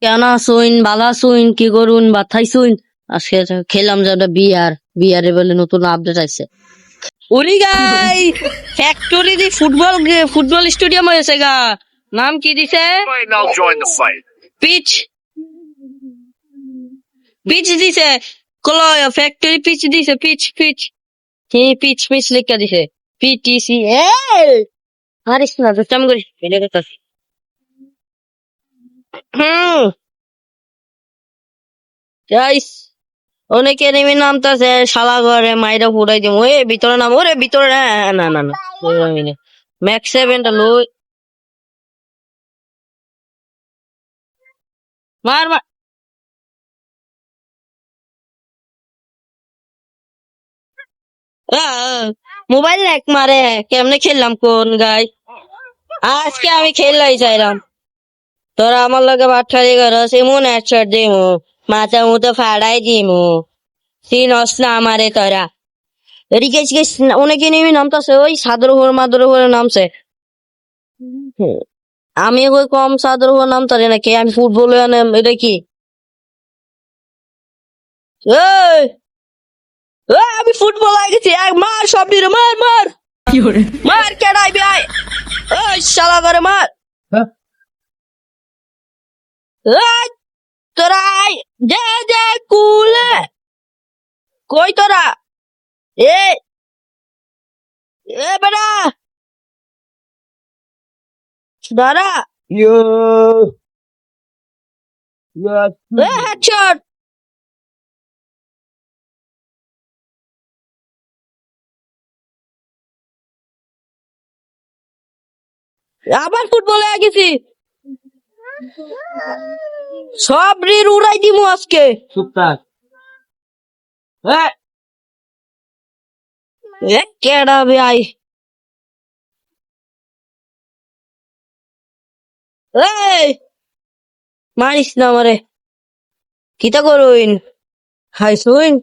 কেন আসুন ভালো আসুন কি করুন বাথাইছুন আজকে খেলাম যে একটা বিয়ারে বলে নতুন আপডেট আছে উরি গাই ফ্যাক্টরি দি ফুটবল স্টেডিয়াম হয়েছে গা নাম কি দিছে Might now join the fight. Pitch pitch দিছে কলয় ফ্যাক্টরি পিচ দিছে পিচ পিচ লিখা দিছে পিটিসি এ হারিস না তো চাম করি এটা কথা হুম গাইস অনেকে নেমে নামতাছে শালা ঘরে মাইরা ফুটাই দিব এ ভিতরে নাম ওরে ভিতরে না ম্যাক্স 7টা লো মার মোবাইল এক মারে কেমনে খেললাম কোন গাই আজকে আমি খেললাই চাইলাম তোরা আমার লগে বাটখারি করস এমন হেডশট দিমু মাথা মুতো ফাড়াই দিমু চিনস না আমারে তোরা এদিকে অনেকে নেমে নামতাছে ওই সাদর উপর মাদর উপরে নামছে আমি ওই কম সাদর উপর নামতারি নাকি আমি ফুটবল এটা কি এই আমি ফুটবল আগেছি এক মার সব দিরে মার মার কেডাই বিয়াই ওই শালা করে মার এই তোরা আই দে কুলে কই তোরা এ এ বেটা দাঁড়া Yo, yes, এ হেডশট আবার ফুটবলে আগেছি সব রির উড়াই দিমু আজকে super. এ কেডা বিয়াই এই মারিস না আমারে কিতা করুইন হাইসুইন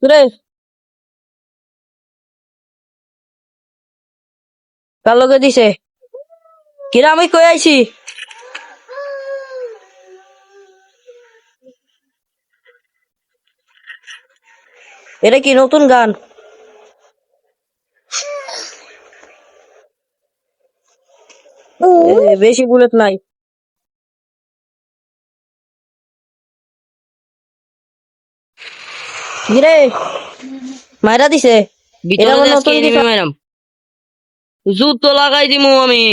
রে কার লগে দিছে কিরা আমি কই আইছি এটা কি নতুন গান বেশি বুলেট নাই কিরে মাইরা দিছে এটা আমার নতুন ম্যাডাম জুতো লাগাই দিমু আমি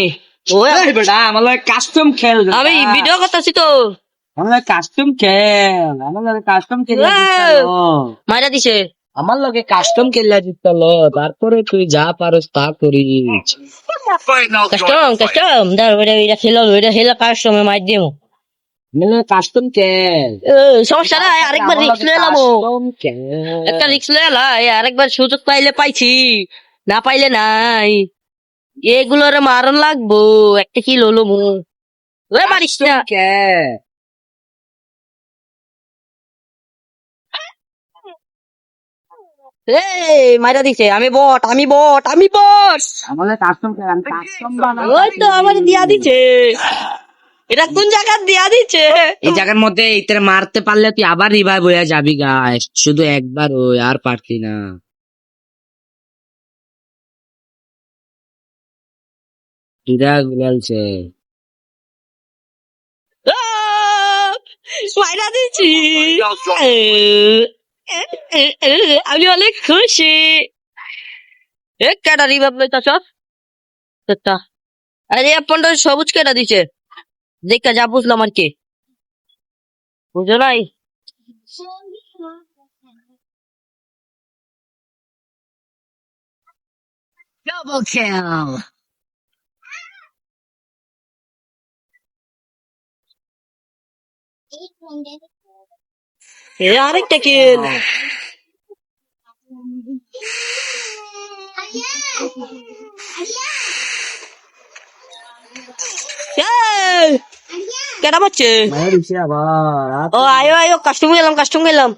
এই বেটা আমার লাগে কাস্টম খেল আমি ভিডিও করতেছি তো আমার লাগে কাস্টম খেল আমার লাগে কাস্টম খেল মাইরা দিছে আমার লগে কাস্টম খেললা জিতলো তারপরে তুই যা পারস তা করিস Might now join custom the fight. Custom দাঁড় এটা খেলা কাস্টমে মাইর দিমু মানে কাস্টম খেল সমস্যা নাই আরেকবার রিক্স লয়ে এলাম কাস্টম খেল একটা রিক্স লয়ে এলাই আরেকবার সুযোগ পাইলে পাইছি না পাইলে নাই এগুলোর মারণ লাগবো একটা কি ললো মু ওই মারিস না খেল মাইরা দিছে আমি বট আমার লাগে কাস্টম খেল আমি কাস্টম বানাবো ওই তো আমার দিয়া দিছে এটা কোন জায়গা দিয়া দিছে এই জায়গার মধ্যে ইতরে মারতে পারলে তুই আবার রিভাইভ হয়ে যাবি গাইস শুধু একবার ওই আর পারতি না দুটা গুলালছে মাইরা দিছি আমি অনেক খুশি কেডা রিভাব লইতাছ আরে আপনার সবুজ কেডা দিছে দেখা যা বুঝলাম আর কি বুঝো নাই Double kill. আরেকটা কিল কেডা পাচ্ছে আবার ও আয়ো কাস্টম গেলাম